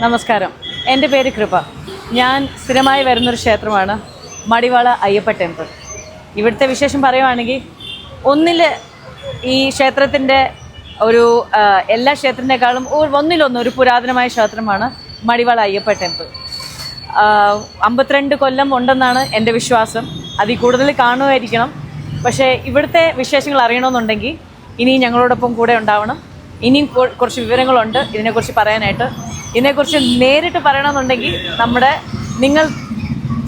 നമസ്കാരം. എൻ്റെ പേര് കൃപ. ഞാൻ സ്ഥിരമായി വരുന്നൊരു ക്ഷേത്രമാണ് മടിവാള അയ്യപ്പ ടെമ്പിൾ. ഇവിടുത്തെ വിശേഷം പറയുവാണെങ്കിൽ ഈ ക്ഷേത്രത്തിൻ്റെ ഒരു എല്ലാ ക്ഷേത്രത്തിനേക്കാളും ഒന്നിലൊന്ന് പുരാതനമായ ക്ഷേത്രമാണ് മടിവാള അയ്യപ്പ ടെമ്പിൾ. 52 കൊല്ലം ഉണ്ടെന്നാണ് എൻ്റെ വിശ്വാസം. അതിൽ കൂടുതൽ കാണുമായിരിക്കണം. പക്ഷേ ഇവിടുത്തെ വിശേഷങ്ങൾ അറിയണമെന്നുണ്ടെങ്കിൽ ഇനി ഞങ്ങളോടൊപ്പം കൂടെ ഉണ്ടാവണം. ഇനിയും കുറച്ച് വിവരങ്ങളുണ്ട് ഇതിനെക്കുറിച്ച് പറയാനായിട്ട്. ഇതിനെക്കുറിച്ച് നേരിട്ട് പറയണമെന്നുണ്ടെങ്കിൽ നിങ്ങൾ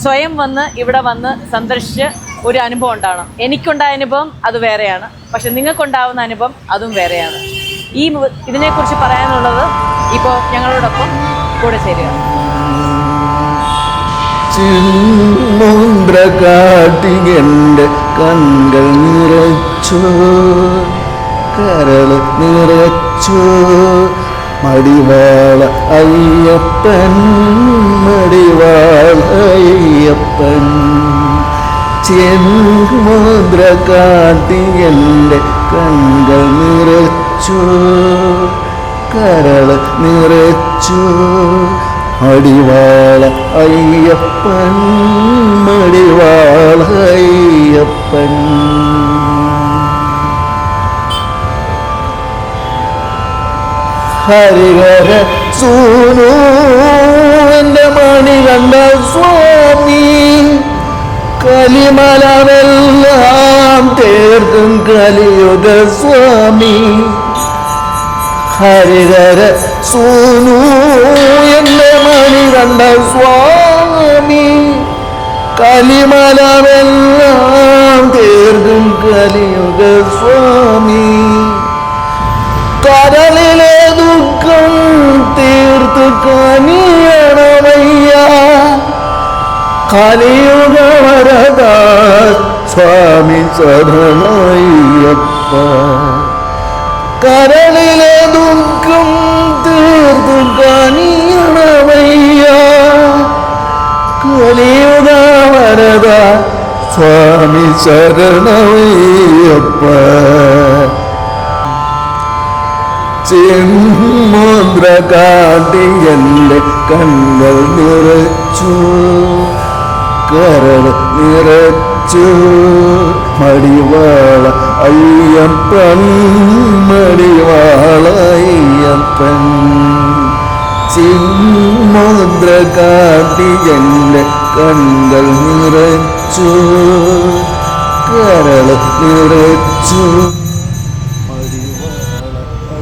സ്വയം ഇവിടെ വന്ന് സന്ദർശിച്ച് ഒരു അനുഭവം ഉണ്ടാവണം. എനിക്കുണ്ടായ അനുഭവം അത് വേറെയാണ്, പക്ഷെ നിങ്ങൾക്കുണ്ടാവുന്ന അനുഭവം അതും വേറെയാണ്. ഇതിനെക്കുറിച്ച് പറയാനുള്ളത് ഇപ്പോൾ ഞങ്ങളോടൊപ്പം കൂടെ ചേരുക. ചിന്മുദ്രകാട്ടിയെൻ്റെ കണ്കൾ നിറച്ചു, കരൾ നിറച്ചു, മടിവാള അയ്യപ്പൻ, മടിവാള അയ്യപ്പൻ. ചിന്മുദ്രകാട്ടിയെൻ്റെ കണ്കൾ നിറച്ചു, കരൾ നിറച്ചു, മടിവാള അയ്യപ്പൻ, മടിവാള അയ്യപ്പൻ. ഹരിഹര സൂനു എൻ്റെ മണികണ്ഠ സ്വാമി, കലിമലമെല്ലാം തീർക്കും കലിയുഗ സ്വാമി. ഹരിഹര സൂനു എൻ്റെ മണികണ്ഠ സ്വാമി, കലിമലമെല്ലാം തീർക്കും കലിയുഗ സ്വാമി. കരളിലെ ദുഃഖം തീർത്തു കനിയണമയ്യ, കലിയുഗ വരദ സ്വാമി ശരണയ്യപ്പ. കരളിലെ ദുഃഖം തീർത്തു കനിയണമയ്യ, കലിയുഗ വരദ സ്വാമി ശരണയ്യപ്പ. ചിന്മുദ്രകാട്ടിയെൻ്റെ കണ്കൾ നിറച്ചു, കരൾ നിറച്ചു, മടിവാള അയ്യപ്പൻ, മടിവാള അയ്യപ്പൻ. ചിന്മുദ്രകാട്ടിയെൻ്റെ കണ്കൾ നിറച്ചു, കരൾ നിറച്ചു.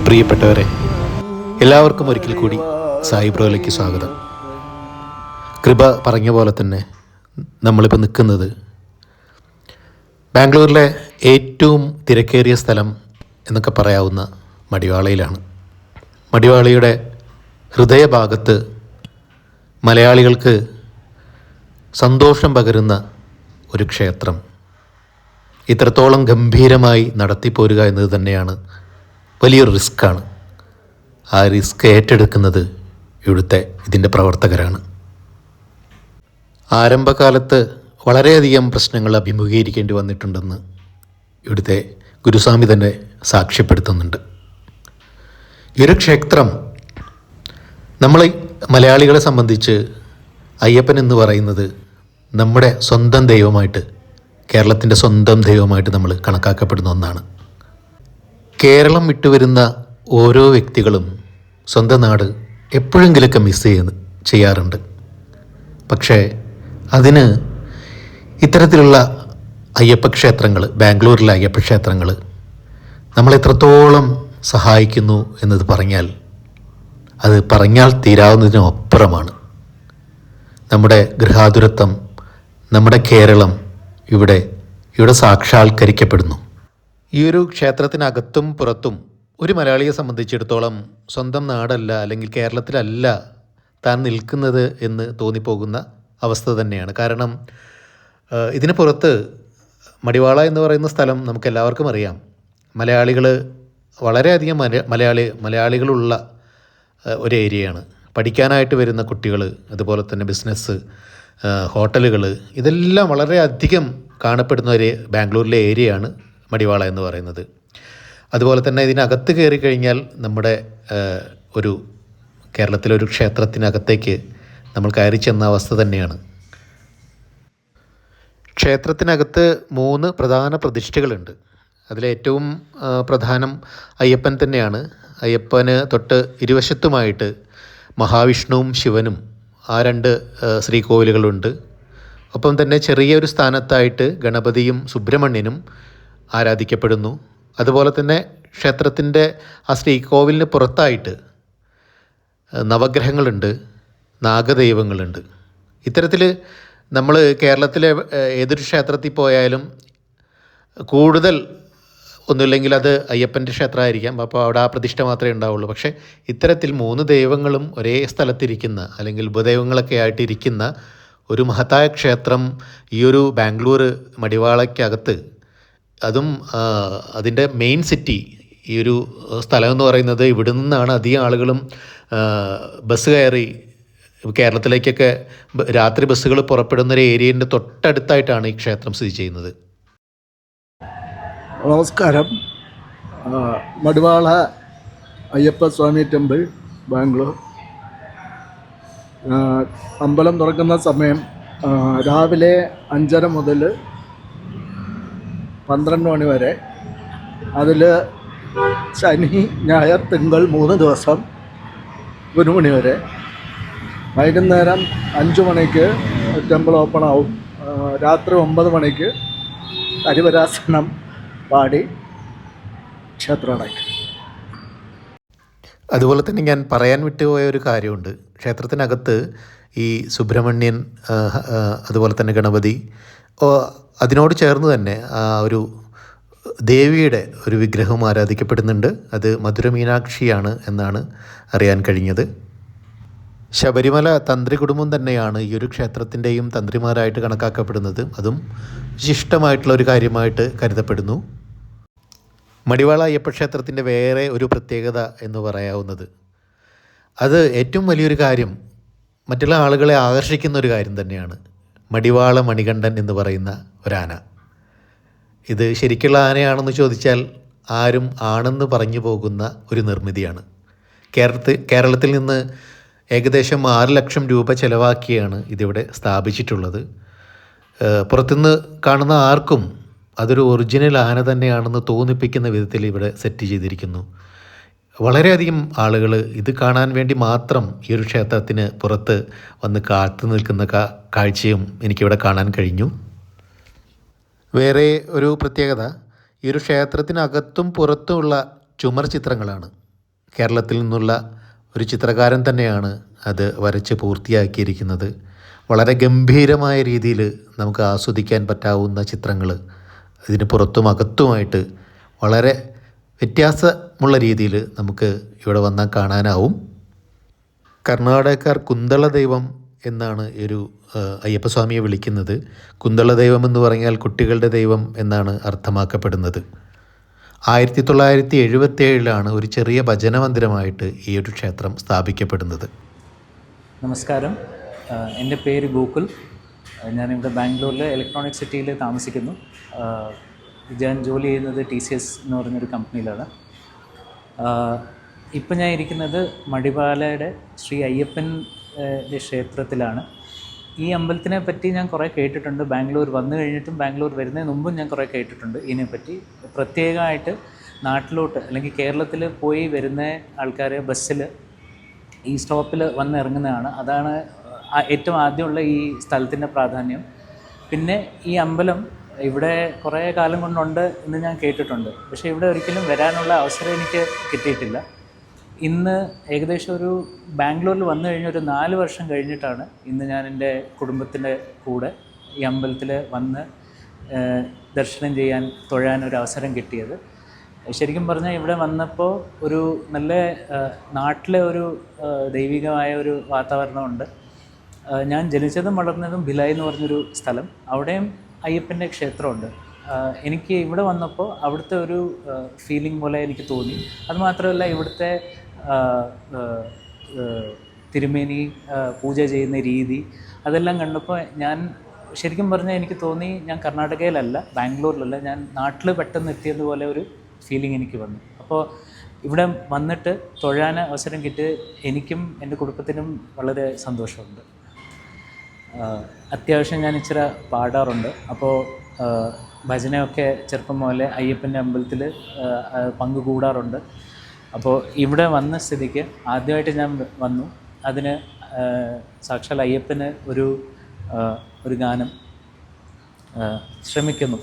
പ്രിയപ്പെട്ടവരെ, എല്ലാവർക്കും ഒരിക്കൽ കൂടി സായി ബ്രോയിലേക്ക് സ്വാഗതം. കൃപ പറഞ്ഞ പോലെ തന്നെ നമ്മളിപ്പോൾ നിൽക്കുന്നത് ബാംഗ്ലൂരിലെ ഏറ്റവും തിരക്കേറിയ സ്ഥലം എന്നൊക്കെ പറയാവുന്ന മടിവാളയിലാണ്. മടിവാളയുടെ ഹൃദയഭാഗത്ത് മലയാളികൾക്ക് സന്തോഷം പകരുന്ന ഒരു ക്ഷേത്രം ഇത്രത്തോളം ഗംഭീരമായി നടത്തിപ്പോരുക എന്നത് തന്നെയാണ് വലിയൊരു റിസ്ക്കാണ്. ആ റിസ്ക് ഏറ്റെടുക്കുന്നത് ഇതിൻ്റെ പ്രവർത്തകരാണ്. ആരംഭകാലത്ത് വളരെയധികം പ്രശ്നങ്ങൾ അഭിമുഖീകരിക്കേണ്ടി വന്നിട്ടുണ്ടെന്ന് ഇവിടുത്തെ ഗുരുസ്വാമി തന്നെ സാക്ഷ്യപ്പെടുത്തുന്നുണ്ട്. ഈ ഒരു ക്ഷേത്രം നമ്മൾ മലയാളികളെ സംബന്ധിച്ച് അയ്യപ്പൻ എന്ന് പറയുന്നത് നമ്മുടെ സ്വന്തം ദൈവമായിട്ട്, കേരളത്തിൻ്റെ സ്വന്തം ദൈവമായിട്ട് നമ്മൾ കണക്കാക്കപ്പെടുന്ന ഒന്നാണ്. കേരളം വിട്ടുവരുന്ന ഓരോ വ്യക്തികളും സ്വന്തം നാട് എപ്പോഴെങ്കിലൊക്കെ മിസ് ചെയ്യാറുണ്ട്. പക്ഷേ അതിന് ഇത്തരത്തിലുള്ള അയ്യപ്പ ക്ഷേത്രങ്ങൾ, ബാംഗ്ലൂരിലെ അയ്യപ്പ ക്ഷേത്രങ്ങൾ നമ്മളെത്രത്തോളം സഹായിക്കുന്നു എന്നത് അത് പറഞ്ഞാൽ തീരാവുന്നതിനും അപ്പുറമാണ്. നമ്മുടെ ഗൃഹാതുരത്വം, നമ്മുടെ കേരളം ഇവിടെ സാക്ഷാത്കരിക്കപ്പെടുന്നു. ഈ ഒരു ക്ഷേത്രത്തിനകത്തും പുറത്തും ഒരു മലയാളിയെ സംബന്ധിച്ചിടത്തോളം സ്വന്തം നാടല്ല, അല്ലെങ്കിൽ കേരളത്തിലല്ല താൻ നിൽക്കുന്നത് എന്ന് തോന്നിപ്പോകുന്ന അവസ്ഥ തന്നെയാണ്. കാരണം ഇതിന് പുറത്ത് മടിവാള എന്ന് പറയുന്ന സ്ഥലം നമുക്കെല്ലാവർക്കും അറിയാം. മലയാളികൾ വളരെയധികം മലയാളികളുള്ള ഒരു ഏരിയയാണ്. പഠിക്കാനായിട്ട് വരുന്ന കുട്ടികൾ, അതുപോലെ തന്നെ ബിസിനസ്, ഹോട്ടലുകൾ, ഇതെല്ലാം വളരെയധികം കാണപ്പെടുന്ന ഒരു ബാംഗ്ലൂരിലെ ഏരിയയാണ് മടിവാള എന്ന് പറയുന്നത്. അതുപോലെ തന്നെ ഇതിനകത്ത് കയറി കഴിഞ്ഞാൽ നമ്മുടെ ഒരു കേരളത്തിലൊരു ക്ഷേത്രത്തിനകത്തേക്ക് നമ്മൾ കയറി ചെന്ന അവസ്ഥ തന്നെയാണ്. ക്ഷേത്രത്തിനകത്ത് 3 പ്രധാന പ്രതിഷ്ഠകളുണ്ട്. അതിലേറ്റവും പ്രധാനം അയ്യപ്പൻ തന്നെയാണ്. അയ്യപ്പന് തൊട്ട് ഇരുവശത്തുമായിട്ട് മഹാവിഷ്ണുവും ശിവനും ആ 2 ശ്രീകോവിലുകളുണ്ട്. ഒപ്പം തന്നെ ചെറിയൊരു സ്ഥാനത്തായിട്ട് ഗണപതിയും സുബ്രഹ്മണ്യനും ആരാധിക്കപ്പെടുന്നു. അതുപോലെ തന്നെ ക്ഷേത്രത്തിൻ്റെ ആ ശ്രീകോവിലിന് പുറത്തായിട്ട് നവഗ്രഹങ്ങളുണ്ട്, നാഗദൈവങ്ങളുണ്ട്. ഇത്തരത്തിൽ നമ്മൾ കേരളത്തിലെ ഏതൊരു ക്ഷേത്രത്തിൽ പോയാലും കൂടുതൽ ഒന്നുമില്ലെങ്കിൽ അത് അയ്യപ്പൻ്റെ ക്ഷേത്രമായിരിക്കാം, അപ്പോൾ അവിടെ ആ പ്രതിഷ്ഠ മാത്രമേ ഉണ്ടാവുള്ളൂ. പക്ഷേ ഇത്തരത്തിൽ 3 ദൈവങ്ങളും ഒരേ സ്ഥലത്തിരിക്കുന്ന അല്ലെങ്കിൽ ഉപദൈവങ്ങളൊക്കെ ആയിട്ടിരിക്കുന്ന ഒരു മഹത്തായ ക്ഷേത്രം ഈ ഒരു ബാംഗ്ലൂർ മടിവാളയ്ക്കകത്ത്, അതും അതിൻ്റെ മെയിൻ സിറ്റി, ഈ ഒരു സ്ഥലം എന്ന് പറയുന്നത് ഇവിടെ നിന്നാണ് അധികം ആളുകളും ബസ് കയറി കേരളത്തിലേക്കൊക്കെ രാത്രി ബസ്സുകൾ പുറപ്പെടുന്ന ഒരു ഏരിയൻ്റെ തൊട്ടടുത്തായിട്ടാണ് ഈ ക്ഷേത്രം സ്ഥിതി ചെയ്യുന്നത്. നമസ്കാരം. മടിവാള അയ്യപ്പസ്വാമി ടെമ്പിൾ, ബാംഗ്ലൂർ. അമ്പലം തുറക്കുന്ന സമയം രാവിലെ 5:30 മുതൽ 12 മണി വരെ. അതിൽ ശനി, ഞായർ, തിങ്കൾ 3 ദിവസം 1 മണി വരെ. വൈകുന്നേരം 5 മണിക്ക് ടെമ്പിൾ ഓപ്പൺ ആവും. രാത്രി 9 മണിക്ക് ഹരിവരാസനം പാടി ക്ഷേത്രം അടയ്ക്കും. അതുപോലെ തന്നെ ഞാൻ പറയാൻ വിട്ടുപോയ ഒരു കാര്യമുണ്ട്. ക്ഷേത്രത്തിനകത്ത് ഈ സുബ്രഹ്മണ്യൻ, അതുപോലെ തന്നെ ഗണപതി, അതിനോട് ചേർന്ന് തന്നെ ഒരു ദേവിയുടെ ഒരു വിഗ്രഹം ആരാധിക്കപ്പെടുന്നുണ്ട്. അത് മധുര മീനാക്ഷിയാണ് എന്നാണ് അറിയാൻ കഴിഞ്ഞത്. ശബരിമല തന്ത്രി കുടുംബം തന്നെയാണ് ഈ ഒരു ക്ഷേത്രത്തിൻ്റെയും തന്ത്രിമാരായിട്ട് കണക്കാക്കപ്പെടുന്നത്. അതും വിശിഷ്ടമായിട്ടുള്ള ഒരു കാര്യമായിട്ട് കരുതപ്പെടുന്നു. മടിവാള അയ്യപ്പ ക്ഷേത്രത്തിൻ്റെ വേറെ ഒരു പ്രത്യേകത എന്ന് പറയാവുന്നത്, അത് ഏറ്റവും വലിയൊരു കാര്യം, മറ്റുള്ള ആളുകളെ ആകർഷിക്കുന്ന ഒരു കാര്യം തന്നെയാണ്. മടിവാള മണികണ്ഠൻ എന്ന് പറയുന്ന ഒരാന. ഇത് ശരിക്കുള്ള ആനയാണെന്ന് ചോദിച്ചാൽ ആരും ആണെന്ന് പറഞ്ഞു പോകുന്ന ഒരു നിർമ്മിതിയാണ്. കേരളത്തിൽ നിന്ന് ഏകദേശം 6 ലക്ഷം രൂപ ചിലവാക്കിയാണ് ഇതിവിടെ സ്ഥാപിച്ചിട്ടുള്ളത്. പുറത്തുനിന്ന് കാണുന്ന ആർക്കും അതൊരു ഒറിജിനൽ ആന തന്നെയാണെന്ന് തോന്നിപ്പിക്കുന്ന വിധത്തിൽ ഇവിടെ സെറ്റ് ചെയ്തിരിക്കുന്നു. വളരെയധികം ആളുകൾ ഇത് കാണാൻ വേണ്ടി മാത്രം ഈ ഒരു ക്ഷേത്രത്തിന് പുറത്ത് വന്ന് കാത്തു നിൽക്കുന്ന കാഴ്ചയും എനിക്കിവിടെ കാണാൻ കഴിഞ്ഞു. വേറെ ഒരു പ്രത്യേകത, ഈ ഒരു ക്ഷേത്രത്തിനകത്തും പുറത്തുമുള്ള ചുമർ ചിത്രങ്ങളാണ്. കേരളത്തിൽ നിന്നുള്ള ഒരു ചിത്രകാരൻ തന്നെയാണ് അത് വരച്ച് പൂർത്തിയാക്കിയിരിക്കുന്നത്. വളരെ ഗംഭീരമായ രീതിയിൽ നമുക്ക് ആസ്വദിക്കാൻ പറ്റാവുന്ന ചിത്രങ്ങൾ ഇതിന് പുറത്തും അകത്തുമായിട്ട് വളരെ വ്യത്യാസമുള്ള രീതിയിൽ നമുക്ക് ഇവിടെ വന്നാൽ കാണാനാവും. കർണാടകക്കാർ കുന്തള ദൈവം എന്നാണ് ഒരു അയ്യപ്പസ്വാമിയെ വിളിക്കുന്നത്. കുന്തള ദൈവം എന്ന് പറഞ്ഞാൽ കുട്ടികളുടെ ദൈവം എന്നാണ് അർത്ഥമാക്കപ്പെടുന്നത്. 1977 ഒരു ചെറിയ ഭജന മന്ദിരമായിട്ട് ഈ ഒരു ക്ഷേത്രം സ്ഥാപിക്കപ്പെടുന്നത്. നമസ്കാരം, എൻ്റെ പേര് ഗോകുൽ. ഞാനിവിടെ ബാംഗ്ലൂരിലെ ഇലക്ട്രോണിക് സിറ്റിയിൽ താമസിക്കുന്നു. ഞാൻ ജോലി ചെയ്യുന്നത് TCS എന്ന് പറഞ്ഞൊരു കമ്പനിയിലാണ്. ഇപ്പം ഞാൻ ഇരിക്കുന്നത് മടിവാലയുടെ ശ്രീ അയ്യപ്പൻ ക്ഷേത്രത്തിലാണ്. ഈ അമ്പലത്തിനെ പറ്റി ഞാൻ കുറേ കേട്ടിട്ടുണ്ട്. ബാംഗ്ലൂർ വന്നു കഴിഞ്ഞിട്ടും ബാംഗ്ലൂർ വരുന്നതിന് മുമ്പും ഞാൻ കുറേ കേട്ടിട്ടുണ്ട് ഇതിനെപ്പറ്റി. പ്രത്യേകമായിട്ട് നാട്ടിലോട്ട് അല്ലെങ്കിൽ കേരളത്തിൽ പോയി വരുന്ന ആൾക്കാർ ബസ്സിൽ ഈ സ്റ്റോപ്പിൽ വന്ന് ഇറങ്ങുന്നതാണ്. അതാണ് ഏറ്റവും ആദ്യമുള്ള ഈ സ്ഥലത്തിൻ്റെ പ്രാധാന്യം. പിന്നെ ഈ അമ്പലം ഇവിടെ കുറേ കാലം കൊണ്ടുണ്ട് എന്ന് ഞാൻ കേട്ടിട്ടുണ്ട്. പക്ഷേ ഇവിടെ ഒരിക്കലും വരാനുള്ള അവസരം എനിക്ക് കിട്ടിയിട്ടില്ല. ഇന്ന് ഏകദേശം ഒരു ബാംഗ്ലൂരിൽ വന്നു കഴിഞ്ഞ ഒരു 4 വർഷം കഴിഞ്ഞിട്ടാണ് ഇന്ന് ഞാൻ എൻ്റെ കുടുംബത്തിൻ്റെ കൂടെ ഈ അമ്പലത്തിൽ വന്ന് ദർശനം ചെയ്യാൻ, തൊഴാനൊരു അവസരം കിട്ടിയത്. ശരിക്കും പറഞ്ഞാൽ ഇവിടെ വന്നപ്പോൾ ഒരു നല്ല നാട്ടിലെ ഒരു ദൈവികമായ ഒരു വാതാവരണമുണ്ട്. ഞാൻ ജനിച്ചതും വളർന്നതും ഭിലായ് എന്ന് പറഞ്ഞൊരു സ്ഥലം. അവിടെയും അയ്യപ്പൻ്റെ ക്ഷേത്രമുണ്ട്. എനിക്ക് ഇവിടെ വന്നപ്പോൾ അവിടുത്തെ ഒരു ഫീലിംഗ് പോലെ എനിക്ക് തോന്നി. അതുമാത്രമല്ല ഇവിടുത്തെ തിരുമേനി പൂജ ചെയ്യുന്ന രീതി അതെല്ലാം കണ്ടപ്പോൾ ഞാൻ ശരിക്കും പറഞ്ഞാൽ എനിക്ക് തോന്നി ഞാൻ കർണാടകയിലല്ല, ബാംഗ്ലൂരിലല്ല, ഞാൻ നാട്ടിൽ പെട്ടെന്ന് എത്തിയതുപോലെ ഒരു ഫീലിംഗ് എനിക്ക് വന്നു. അപ്പോൾ ഇവിടെ വന്നിട്ട് തൊഴാൻ അവസരം കിട്ടി എനിക്കും എൻ്റെ കുടുംബത്തിനും വളരെ സന്തോഷമുണ്ട്. അത്യാവശ്യം ഞാൻ ഇച്ചിരി പാടാറുണ്ട്. അപ്പോൾ ഭജനയൊക്കെ ചെറുപ്പം മുതലേ അയ്യപ്പൻ്റെ അമ്പലത്തിൽ പങ്കുകൂടാറുണ്ട്. അപ്പോൾ ഇവിടെ വന്ന സ്ഥിതിക്ക് ആദ്യമായിട്ട് ഞാൻ വന്നു. അതിന് സാക്ഷാൽ അയ്യപ്പന് ഒരു ഗാനം ശ്രമിക്കുന്നു.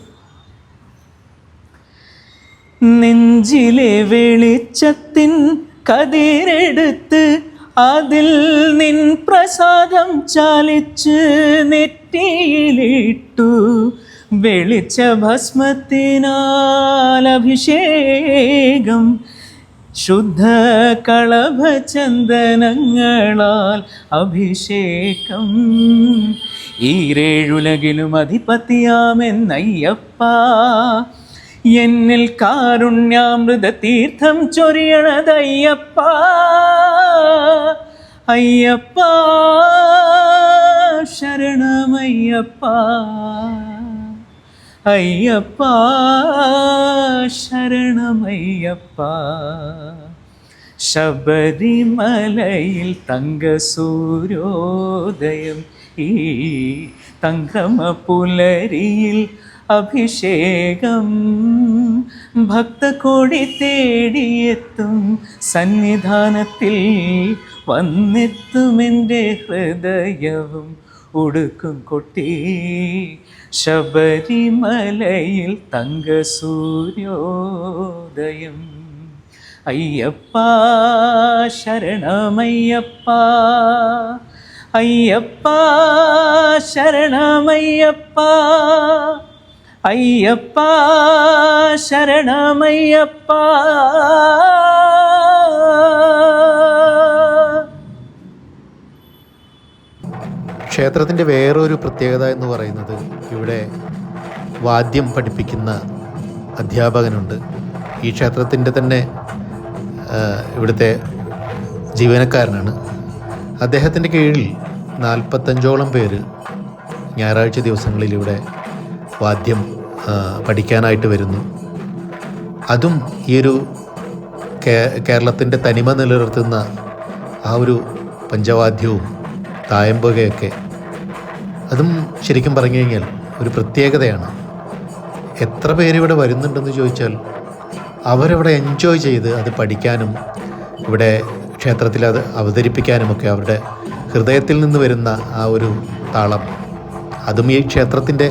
നെഞ്ചിലെ വെളിച്ചത്തിൻ കതിരെടുത്ത് അതിൽ നിൻ പ്രസാദം ചാലിച്ച് നെറ്റിയിലിട്ടു വെളിച്ച ഭസ്മത്തിനാൽ അഭിഷേകം ശുദ്ധ കളഭചന്ദനങ്ങളാൽ അഭിഷേകം ഈരേഴുലകിലും അധിപതിയാമെന്നയ്യപ്പ എന്നിൽ കാരുണ്യാമൃത തീർത്ഥം ചൊരിയണതയ്യപ്പ അയ്യപ്പ ശരണമയ്യപ്പ അയ്യപ്പ ശരണമയ്യപ്പ ശബരിമലയിൽ തങ്കസൂര്യോദയം ഈ തങ്കമപുലരിയിൽ അഭിഷേകം ഭക്തകോടി തേടിയെത്തും സന്നിധാനത്തിൽ വന്നെത്തുമെൻ്റെ ഹൃദയവും ഉടുക്കും കൊട്ടി ശബരിമലയിൽ തങ്കസൂര്യോദയം അയ്യപ്പ ശരണമയ്യപ്പ അയ്യപ്പ ശരണമയ്യപ്പ അയ്യപ്പ ശരണമയ്യപ്പ. ക്ഷേത്രത്തിൻ്റെ വേറൊരു പ്രത്യേകത എന്ന് പറയുന്നത് ഇവിടെ വാദ്യം പഠിപ്പിക്കുന്ന അധ്യാപകനുണ്ട്. ഈ ക്ഷേത്രത്തിൻ്റെ തന്നെ ഇവിടുത്തെ ജീവനക്കാരനാണ്. അദ്ദേഹത്തിൻ്റെ കീഴിൽ 45ഓളം പേര് ഞായറാഴ്ച ദിവസങ്ങളിൽ ഇവിടെ വാദ്യം പഠിക്കാനായിട്ട് വരുന്നു. അതും ഈ ഒരു കേരളത്തിൻ്റെ തനിമ നിലനിർത്തുന്ന ആ ഒരു പഞ്ചവാദ്യവും തായമ്പകയൊക്കെ അതും ശരിക്കും പറഞ്ഞു കഴിഞ്ഞാൽ ഒരു പ്രത്യേകതയാണ്. എത്ര പേരിവിടെ വരുന്നുണ്ടെന്ന് ചോദിച്ചാൽ അവരവിടെ എൻജോയ് ചെയ്ത് അത് പഠിക്കാനും ഇവിടെ ക്ഷേത്രത്തിൽ അത് അവതരിപ്പിക്കാനുമൊക്കെ അവരുടെ ഹൃദയത്തിൽ നിന്ന് വരുന്ന ആ ഒരു താളം അതും ഈ ക്ഷേത്രത്തിൻ്റെ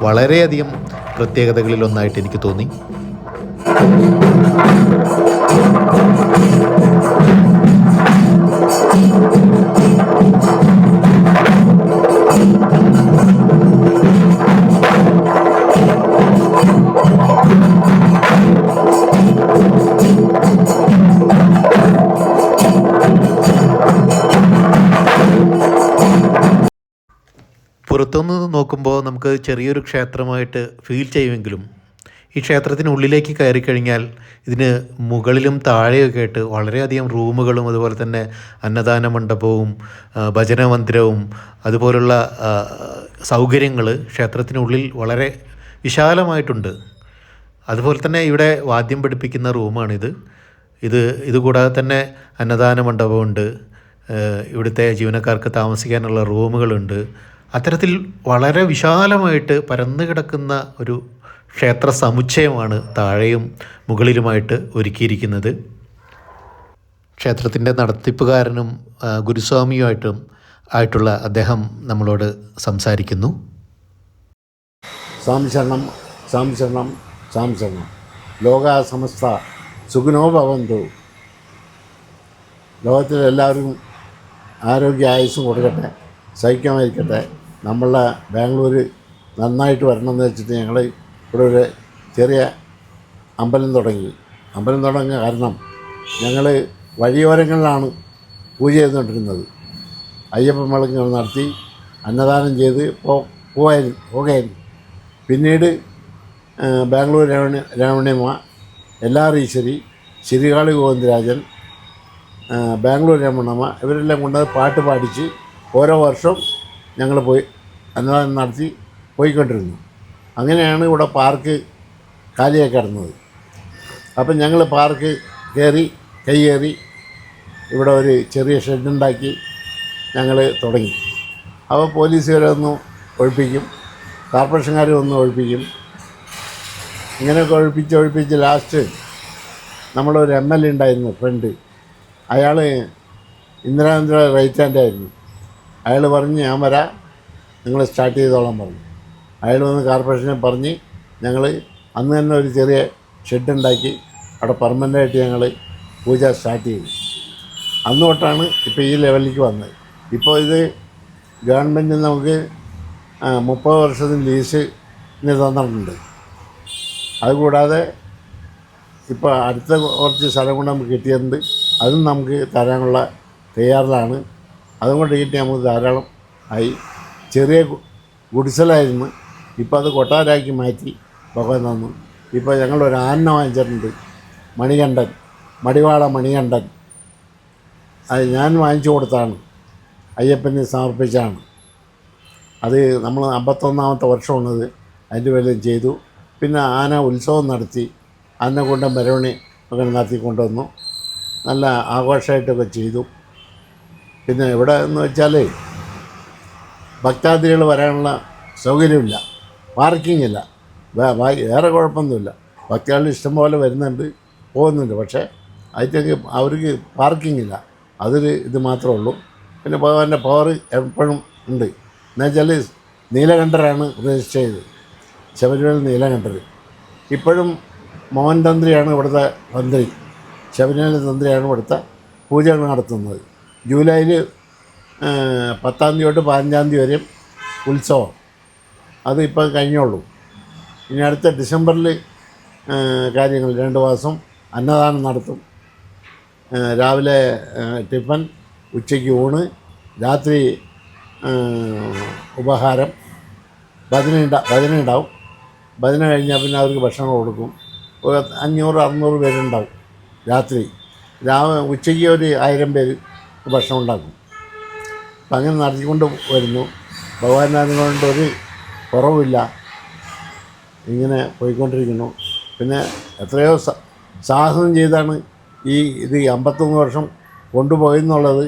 വളരെയധികം പ്രത്യേകതകളിൽ ഒന്നായിട്ട് എനിക്ക് തോന്നി. പുറത്തുനിന്ന് നോക്കുമ്പോൾ നമുക്ക് ചെറിയൊരു ക്ഷേത്രമായിട്ട് ഫീൽ ചെയ്യുമെങ്കിലും ഈ ക്ഷേത്രത്തിനുള്ളിലേക്ക് കയറി കഴിഞ്ഞാൽ ഇതിന് മുകളിലും താഴെയൊക്കെ ആയിട്ട് വളരെയധികം റൂമുകളും അതുപോലെ തന്നെ അന്നദാന മണ്ഡപവും ഭജന മന്ദിരവും അതുപോലുള്ള സൗകര്യങ്ങൾ ക്ഷേത്രത്തിനുള്ളിൽ വളരെ വിശാലമായിട്ടുണ്ട്. അതുപോലെ തന്നെ ഇവിടെ വാദ്യം പഠിപ്പിക്കുന്ന റൂമാണിത്. ഇതുകൂടാതെ തന്നെ അന്നദാന മണ്ഡപമുണ്ട്. ഇവിടുത്തെ ജീവനക്കാർക്ക് താമസിക്കാനുള്ള റൂമുകളുണ്ട്. അത്തരത്തിൽ വളരെ വിശാലമായിട്ട് പരന്നു കിടക്കുന്ന ഒരു ക്ഷേത്ര സമുച്ചയമാണ് താഴെയും മുകളിലുമായിട്ട് ഒരുക്കിയിരിക്കുന്നത്. ക്ഷേത്രത്തിൻ്റെ നടത്തിപ്പുകാരനും ഗുരുസ്വാമിയുമായിട്ടും ആയിട്ടുള്ള അദ്ദേഹം നമ്മളോട് സംസാരിക്കുന്നു. സാംശരണം സാംശരണം സാംശരണം. ലോകാ സമസ്ത സുഖിനോ ഭവന്തു. ലോകത്തിലെല്ലാവരും ആരോഗ്യ ആയുസ്സും കൊടുക്കട്ടെ, സഹിക്കാമായിരിക്കട്ടെ. നമ്മളെ ബാംഗ്ലൂർ നന്നായിട്ട് വരണമെന്ന് വെച്ചിട്ട് ഞങ്ങൾ ഇവിടെ ഒരു ചെറിയ അമ്പലം തുടങ്ങിയ കാരണം ഞങ്ങൾ വഴിയോരങ്ങളിലാണ് പൂജ ചെയ്തുകൊണ്ടിരുന്നത്. അയ്യപ്പൻ വിളക്കുകൾ നടത്തി അന്നദാനം ചെയ്ത് പോകായിരുന്നു. പിന്നീട് ബാംഗ്ലൂർ രാവണിയമ്മ, എല്ലാർ ഈശ്വരി, ശ്രീകാളി ഗോവിന്ദരാജൻ, ബാംഗ്ലൂർ രമണമ്മ ഇവരെല്ലാം കൊണ്ട് പാട്ട് പാടിച്ച് ഓരോ വർഷവും ഞങ്ങൾ പോയി അന്നദാനം നടത്തി പോയിക്കൊണ്ടിരുന്നു. അങ്ങനെയാണ് ഇവിടെ പാർക്ക് കാലിയായി കിടന്നത്. അപ്പം ഞങ്ങൾ പാർക്ക് കയ്യേറി ഇവിടെ ഒരു ചെറിയ ഷെഡുണ്ടാക്കി ഞങ്ങൾ തുടങ്ങി. അപ്പോൾ പോലീസുകാരെ ഒന്ന് ഒഴിപ്പിക്കും, കോർപ്പറേഷൻകാരെ ഒന്ന് ഒഴിപ്പിക്കും. ഇങ്ങനെയൊക്കെ ഒഴിപ്പിച്ച് ലാസ്റ്റ് നമ്മളൊരു MLA ഉണ്ടായിരുന്നു ഫ്രണ്ട്. അയാൾ ഇന്ദിരാഗാന്ധി റൈറ്റ് ഹാൻഡ് ആയിരുന്നു. അയാൾ പറഞ്ഞ് ഞാൻ വരാം, നിങ്ങൾ സ്റ്റാർട്ട് ചെയ്തോളാൻ പറഞ്ഞു. അയാൾ വന്ന് കോർപ്പറേഷനെ പറഞ്ഞ് ഞങ്ങൾ അന്ന് തന്നെ ഒരു ചെറിയ ഷെഡുണ്ടാക്കി അവിടെ പെർമനൻ്റായിട്ട് ഞങ്ങൾ പൂജ സ്റ്റാർട്ട് ചെയ്തു. അന്ന് തൊട്ടാണ് ഇപ്പോൾ ഈ ലെവലിലേക്ക് വന്നത്. ഇപ്പോൾ ഇത് ഗവൺമെൻറ് നമുക്ക് 30 വർഷത്തിന് ലീസിന് തന്നിട്ടുണ്ട്. അതുകൂടാതെ ഇപ്പോൾ അടുത്ത കുറച്ച് സ്ഥലം കൊണ്ട് നമുക്ക് കിട്ടിയിട്ടുണ്ട്. അതും നമുക്ക് തരാനുള്ള തയ്യാറിലാണ്. അതുകൊണ്ട് കിട്ടി നമുക്ക് ധാരാളം ആയി. ചെറിയ ഗുഡിസലായിരുന്നു, ഇപ്പോൾ അത് കൊട്ടാരാക്കി മാറ്റി ഭഗവാൻ തന്നു. ഇപ്പോൾ ഞങ്ങളൊരു ആന വാങ്ങിച്ചിട്ടുണ്ട്, മണികണ്ഠൻ, മടിവാള മണികണ്ഠൻ. അത് ഞാൻ വാങ്ങിച്ചു കൊടുത്താണ്, അയ്യപ്പന് സമർപ്പിച്ചാണ്. അത് നമ്മൾ 51ാമത്തെ വർഷമാണത്. അതിൻ്റെ പേരിൽ ചെയ്തു. പിന്നെ ആന ഉത്സവം നടത്തി, ആന കൊണ്ട് മെരവണി ഒക്കെ നടത്തിക്കൊണ്ടുവന്നു. നല്ല ആഘോഷമായിട്ടൊക്കെ ചെയ്തു. പിന്നെ ഇവിടെ എന്ന് വെച്ചാൽ ഭക്താദികൾ വരാനുള്ള സൗകര്യമില്ല, പാർക്കിംഗ് ഇല്ല. വേറെ കുഴപ്പമൊന്നുമില്ല. ഭക്താദികൾ ഇഷ്ടംപോലെ വരുന്നുണ്ട്, പോകുന്നുണ്ട്. പക്ഷേ അതിലേക്ക് അവർക്ക് പാർക്കിംഗ് ഇല്ല. അതൊരു ഇത് മാത്രമേ ഉള്ളൂ. പിന്നെ ഭഗവാന്റെ പവർ എപ്പോഴും ഉണ്ട്. എന്നുവെച്ചാൽ നീലകണ്ഠരാണ് രജിസ്റ്റർ ചെയ്തത്, ശബരിമല നീലകണ്ഠർ. ഇപ്പോഴും മോഹൻ തന്ത്രിയാണ് ഇവിടുത്തെ തന്ത്രി, ശബരിമല തന്ത്രിയാണ് ഇവിടുത്തെ പൂജകൾ നടത്തുന്നത്. ജൂലൈയിൽ 10-ാം തീയതി തൊട്ട് 15-ാം തീയതി വരെയും ഉത്സവം. അത് ഇപ്പോൾ കഴിഞ്ഞോളൂ. ഇനി അടുത്ത ഡിസംബറിൽ കാര്യങ്ങൾ 2 മാസം അന്നദാനം നടത്തും. രാവിലെ ടിഫൻ, ഉച്ചയ്ക്ക് ഊണ്, രാത്രി ഉപഹാരം, ഭജന ഉണ്ടാവും. ഭജന കഴിഞ്ഞാൽ പിന്നെ അവർക്ക് ഭക്ഷണം കൊടുക്കും. 500-600 പേരുണ്ടാവും രാത്രി. ഉച്ചയ്ക്ക് ഒരു 1000 പേര് ഭക്ഷണം ഉണ്ടാക്കും. അപ്പം അങ്ങനെ നടത്തിക്കൊണ്ട് വരുന്നു. ഭഗവാൻ അതുകൊണ്ട് ഒരു കുറവില്ല, ഇങ്ങനെ പോയിക്കൊണ്ടിരിക്കുന്നു. പിന്നെ എത്രയോ സാഹസം ചെയ്താണ് ഇത് 51 വർഷം കൊണ്ടുപോയെന്നുള്ളത്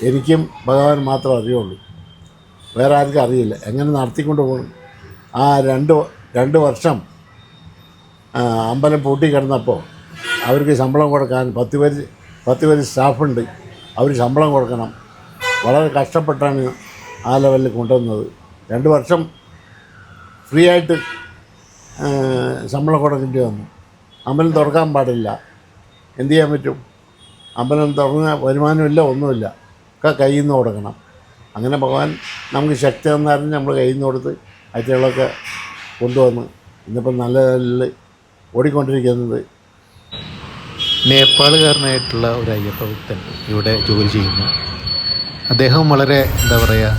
എനിക്കും ഭഗവാൻ മാത്രം അറിയുള്ളൂ. വേറെ ആർക്കും അറിയില്ല എങ്ങനെ നടത്തിക്കൊണ്ട് പോകണം. ആ 2 വർഷം അമ്പലം പൂട്ടിക്കിടന്നപ്പോൾ അവർക്ക് ശമ്പളം കൊടുക്കാൻ 10 പേര് സ്റ്റാഫുണ്ട്. അവർ ശമ്പളം കൊടുക്കണം. വളരെ കഷ്ടപ്പെട്ടാണ് ആ ലെവലിൽ കൊണ്ടുവന്നത്. 2 വർഷം ഫ്രീ ആയിട്ട് ശമ്പളം കൊടുക്കേണ്ടി വന്നു. അമ്പലം തുറക്കാൻ പാടില്ല. എന്ത് ചെയ്യാൻ പറ്റും? അമ്പലം തുറന്ന വരുമാനമില്ല, ഒന്നുമില്ല, ഒക്കെ കയ്യിൽ നിന്ന് കൊടുക്കണം. അങ്ങനെ ഭഗവാൻ നമുക്ക് ശക്തി തന്നാലും നമ്മൾ കയ്യിൽ നിന്ന് കൊടുത്ത് അയറ്റുകളൊക്കെ കൊണ്ടുവന്ന് ഇന്നിപ്പം നല്ല നിലയിൽ ഓടിക്കൊണ്ടിരിക്കുന്നത്. നേപ്പാളുകാരനായിട്ടുള്ള ഒരു അയ്യപ്പ ഭക്തൻ ഇവിടെ ജോലി ചെയ്യുന്നു. അദ്ദേഹം വളരെ എന്താ പറയുക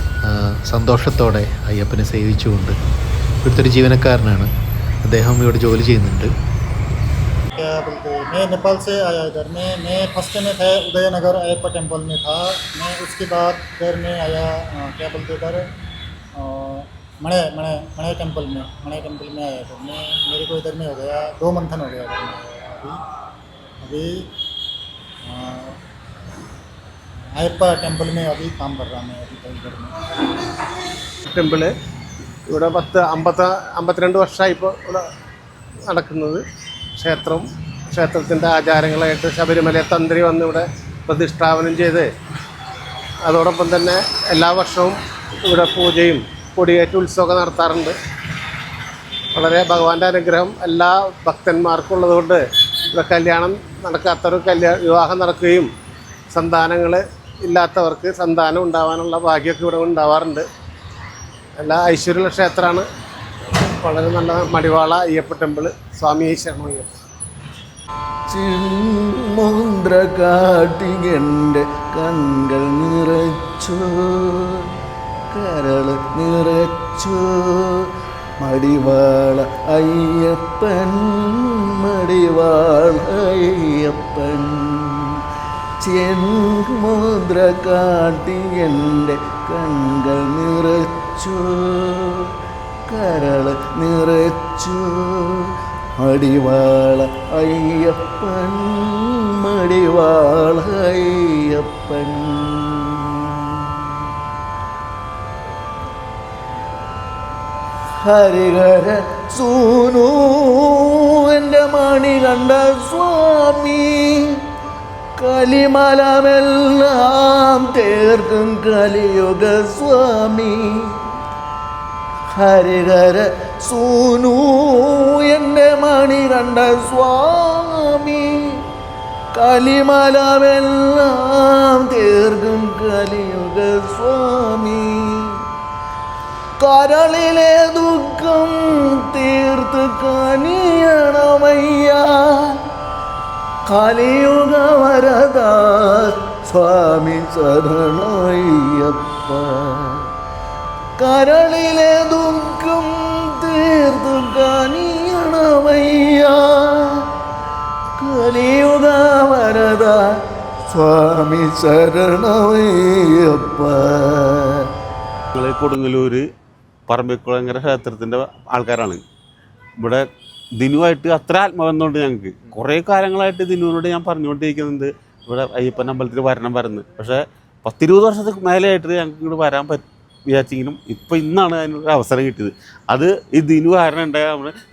സന്തോഷത്തോടെ അയ്യപ്പനെ സേവിച്ചുകൊണ്ട് ഇവിടുത്തെ ഒരു ജീവനക്കാരനാണ്. അദ്ദേഹം ഇവിടെ ജോലി ചെയ്യുന്നുണ്ട്. क्या बोलते हैं, मैं नेपाल से आया इधर में। मैं फर्स्ट में था उदयनगर अयप्पा टेम्पल में था मैं। उसके बाद इधर में आया क्या बोलते इधर मणे मणे मणे टेम्पल में आया था मैं। मेरे को इधर में हो गया 2 मंथन हो गया इधर में। अभी अयप्पा टेम्पल में अभी काम कर रहा मैं अभी इधर में। ടെമ്പിള് ഇവിടെ 52 വർഷമായി ഇപ്പോൾ ഇവിടെ നടക്കുന്നത്. ക്ഷേത്രത്തിൻ്റെ ആചാരങ്ങളായിട്ട് ശബരിമല തന്ത്രി വന്ന് ഇവിടെ പ്രതിഷ്ഠാപനം ചെയ്ത് അതോടൊപ്പം തന്നെ എല്ലാ വർഷവും ഇവിടെ പൂജയും കൊടിയേറ്റ് ഉത്സവമൊക്കെ നടത്താറുണ്ട്. വളരെ ഭഗവാന്റെ അനുഗ്രഹം എല്ലാ ഭക്തന്മാർക്കും ഉള്ളതുകൊണ്ട് ഇവിടെ കല്യാണം നടക്കാത്തവർക്ക് വിവാഹം നടക്കുകയും സന്താനങ്ങൾ ഇല്ലാത്തവർക്ക് സന്താനം ഉണ്ടാവാനുള്ള ഭാഗ്യമൊക്കെ ഇവിടെ ഉണ്ടാവാറുണ്ട്. എല്ലാ ഐശ്വര്യമുള്ള ക്ഷേത്രമാണ്. വളരെ നല്ല മടിവാള അയ്യപ്പ ടെമ്പിൾ. സ്വാമി ശരണയ്യപ്പ. ചിന്മുദ്ര കാട്ടി എൻ്റെ കൺകൾ നിറച്ചു, കരൾ നിറച്ചു, മടിവാള അയ്യപ്പൻ, മടിവാള അയ്യപ്പൻ. ചിന്മുദ്ര കാട്ടി എൻ്റെ കൺകൾ നിറച്ചു, കരൾ നിറച്ചു, മടിവാള അയ്യപ്പൻ, മടിവാളയ്യപ്പൻ. ഹരിഹര സൂനു എൻ്റെ മണികണ്ഠ സ്വാമി, കലിമലമെല്ലാം തീർക്കും കലിയുഗ സ്വാമി. ഹരിഹര സൂനു എൻ്റെ മണികണ്ഠ സ്വാമി, കലിമലമെല്ലാം തീർക്കും കലിയുഗ സ്വാമി. കരളിലെ ദുഃഖം തീർത്ത് കനിയണമയ്യ, കലിയുഗ വരദ സ്വാമി ശരണയ്യപ്പ. കരളിലെ ദുഃഖം തീർത്ത് കനിയണമയ്യ, കലിയുഗ വരദ സ്വാമി ശരണയ്യപ്പ. ഞങ്ങൾ കൊടുങ്ങല്ലൂർ പറമ്പിക്കുളങ്ങര ക്ഷേത്രത്തിൻ്റെ ആൾക്കാരാണ്. ഇവിടെ ദിനുവായിട്ട് അത്ര ആത്മബന്ധമുണ്ട് ഞങ്ങൾക്ക്. കുറേ കാലങ്ങളായിട്ട് ദിനുവിനോട് ഞാൻ പറഞ്ഞുകൊണ്ടിരിക്കുന്നുണ്ട് ഇവിടെ അയ്യപ്പൻ അമ്പലത്തിൽ വരുന്നത്. പക്ഷേ 10-20 വർഷത്തിന് മേലെയായിട്ട് ഞങ്ങൾക്ക് ഇങ്ങോട്ട് വരാൻ വിചാരിച്ചെങ്കിലും ഇപ്പോൾ ഇന്നാണ് അതിനൊരു അവസരം കിട്ടിയത്. അത് ഈ ദിനു കാരണം ഉണ്ടായ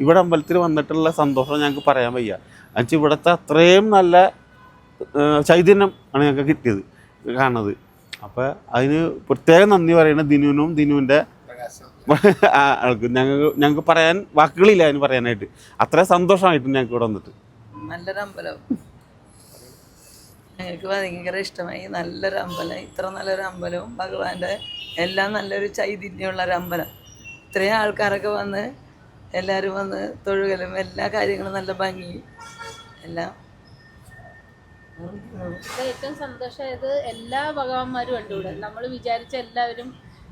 ഇവിടെ അമ്പലത്തിൽ വന്നിട്ടുള്ള സന്തോഷം ഞങ്ങൾക്ക് പറയാൻ വയ്യ. എന്നുവെച്ചാൽ ഇവിടുത്തെ അത്രയും നല്ല ചൈതന്യം ആണ് ഞങ്ങൾക്ക് കിട്ടിയത് കാണുന്നത്. അപ്പോൾ അതിന് പ്രത്യേകം നന്ദി പറയുന്നത് ദിനുവിനും ദിനുവിൻ്റെ ആൾക്ക്. ഞങ്ങൾക്ക് പറയാൻ വാക്കുകളില്ല അതിന് പറയാനായിട്ട്. അത്ര സന്തോഷമായിട്ട് ഞങ്ങൾക്ക് ഇവിടെ വന്നിട്ട്. നല്ലൊരു അമ്പലം ഞങ്ങൾക്ക് ഭയങ്കര ഇഷ്ടമായി. നല്ലൊരു അമ്പലം, ഇത്ര നല്ലൊരു അമ്പലവും ഭഗവാന്റെ എല്ലാം നല്ലൊരു ചൈതന്യമുള്ളൊരു അമ്പലം. ഇത്രയും ആൾക്കാരൊക്കെ വന്ന് എല്ലാവരും വന്ന് തൊഴുകലും എല്ലാ കാര്യങ്ങളും നല്ല ഭംഗി എല്ലാം. ഏറ്റവും സന്തോഷമായത് എല്ലാ ഭഗവാന്മാരും ഉണ്ട് ഇവിടെ. നമ്മൾ വിചാരിച്ച എല്ലാവരും,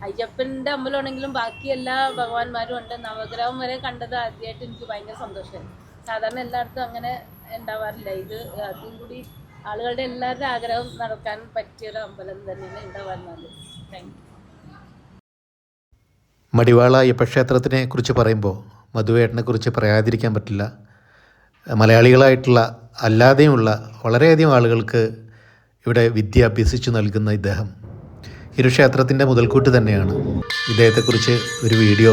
അയ്യപ്പൻ്റെ അമ്പലമാണെങ്കിലും ബാക്കി എല്ലാ ഭഗവാന്മാരും ഉണ്ട്. നവഗ്രഹം വരെ കണ്ടത് ആദ്യമായിട്ട് എനിക്ക് ഭയങ്കര സന്തോഷമായിരുന്നു. സാധാരണ എല്ലായിടത്തും അങ്ങനെ ഉണ്ടാവാറില്ല. ഇത് അതും കൂടി ആളുകളുടെ എല്ലാവരുടെ ആഗ്രഹം നടക്കാൻ പറ്റിയൊരു അമ്പലം തന്നെയാണ് ഇവിടെ വന്നത്. Thank you. മടിവാള അയ്യപ്പ ക്ഷേത്രത്തിനെ കുറിച്ച് പറയുമ്പോൾ മധുവേട്ടനെ കുറിച്ച് പറയാതിരിക്കാൻ പറ്റില്ല. മലയാളികളായിട്ടുള്ള അല്ലാതെയുമുള്ള വളരെയധികം ആളുകൾക്ക് ഇവിടെ വിദ്യ അഭ്യസിച്ചു നൽകുന്ന ഇദ്ദേഹം ഈ ഒരു ക്ഷേത്രത്തിൻ്റെ മുതൽക്കൂട്ട് തന്നെയാണ്. ഇദ്ദേഹത്തെക്കുറിച്ച് ഒരു വീഡിയോ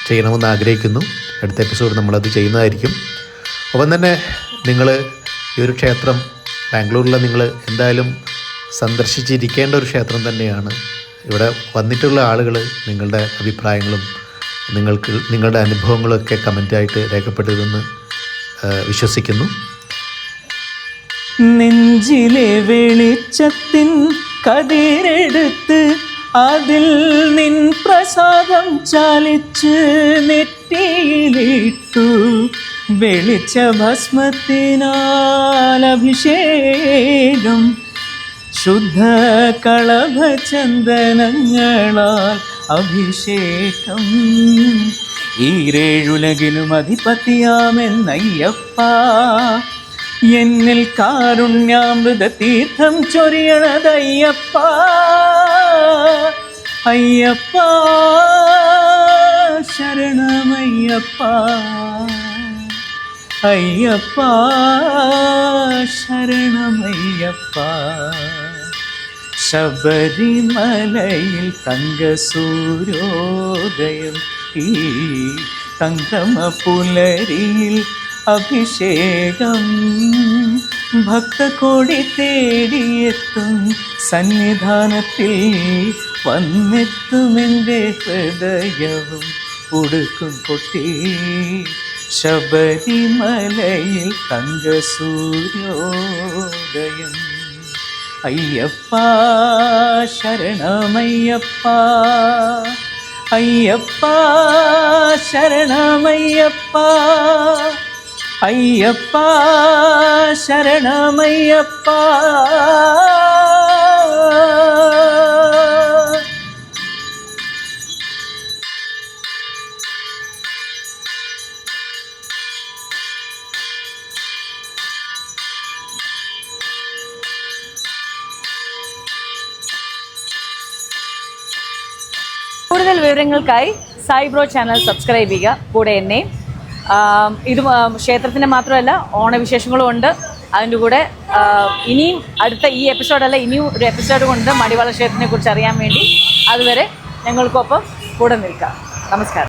ചെയ്യണമെന്ന് ആഗ്രഹിക്കുന്നു. അടുത്ത എപ്പിസോഡ് നമ്മളത് ചെയ്യുന്നതായിരിക്കും. ഒപ്പം തന്നെ നിങ്ങൾ ഈ ഒരു ക്ഷേത്രം ബാംഗ്ലൂരിൽ നിങ്ങൾ എന്തായാലും സന്ദർശിച്ചിരിക്കേണ്ട ഒരു ക്ഷേത്രം തന്നെയാണ്. ഇവിടെ വന്നിട്ടുള്ള ആളുകൾ നിങ്ങളുടെ അഭിപ്രായങ്ങളും നിങ്ങളുടെ അനുഭവങ്ങളൊക്കെ കമൻറ്റായിട്ട് രേഖപ്പെടുത്തുമെന്ന് വിശ്വസിക്കുന്നു. നെഞ്ചിലെ വെളിച്ചത്തിൻ കതിരെടുത്ത് അതിൽ നിൻ പ്രസാദം ചാലിച്ച് നെറ്റിയിലിട്ടു. വെളിച്ച ഭസ്മത്തിനാൽ അഭിഷേകം, ശുദ്ധ കളഭചന്ദനങ്ങളാൽ അഭിഷേകം. ഈരേഴുലകിലും അധിപതിയാമെന്നയ്യപ്പ, എന്നിൽ കാരുണ്യാമൃത തീർത്ഥം ചൊരിയണതയ്യപ്പ. അയ്യപ്പ ശരണമയ്യപ്പ, അയ്യപ്പ ശരണമയ്യപ്പ. ശബരിമലയിൽ തങ്കസൂര്യോദയം, ഈ സംക്രമ പുലരിയിൽ അഭിഷേകം. ഭക്തകോടി തേടിയെത്തും സന്നിധാനത്തിൽ വന്നെത്തുമെൻ്റെ ഹൃദയവും ഉടുക്കും പൊട്ടി. ശബരിമലയിൽ തങ്കസൂര്യോദയം. അയ്യപ്പ ശരണമയ്യപ്പ, അയ്യപ്പ ശരണമയ്യപ്പ, അയ്യപ്പ ശരണമയ്യപ്പ. കൂടുതൽ വിവരങ്ങൾക്കായി സായി ബ്രോ ചാനൽ സബ്സ്ക്രൈബ് ചെയ്യുക. കൂടെ എന്നെ ഇത് ക്ഷേത്രത്തിൻ്റെ മാത്രമല്ല ഓണവിശേഷങ്ങളും ഉണ്ട്. അതിൻ്റെ കൂടെ ഇനിയും അടുത്ത ഈ എപ്പിസോഡല്ല, ഇനിയും ഒരു എപ്പിസോഡ് കൊണ്ട് മടിവാള ക്ഷേത്രത്തിനെ കുറിച്ച് അറിയാൻ വേണ്ടി അതുവരെ ഞങ്ങൾക്കൊപ്പം കൂടെ നിൽക്കാം. നമസ്കാരം.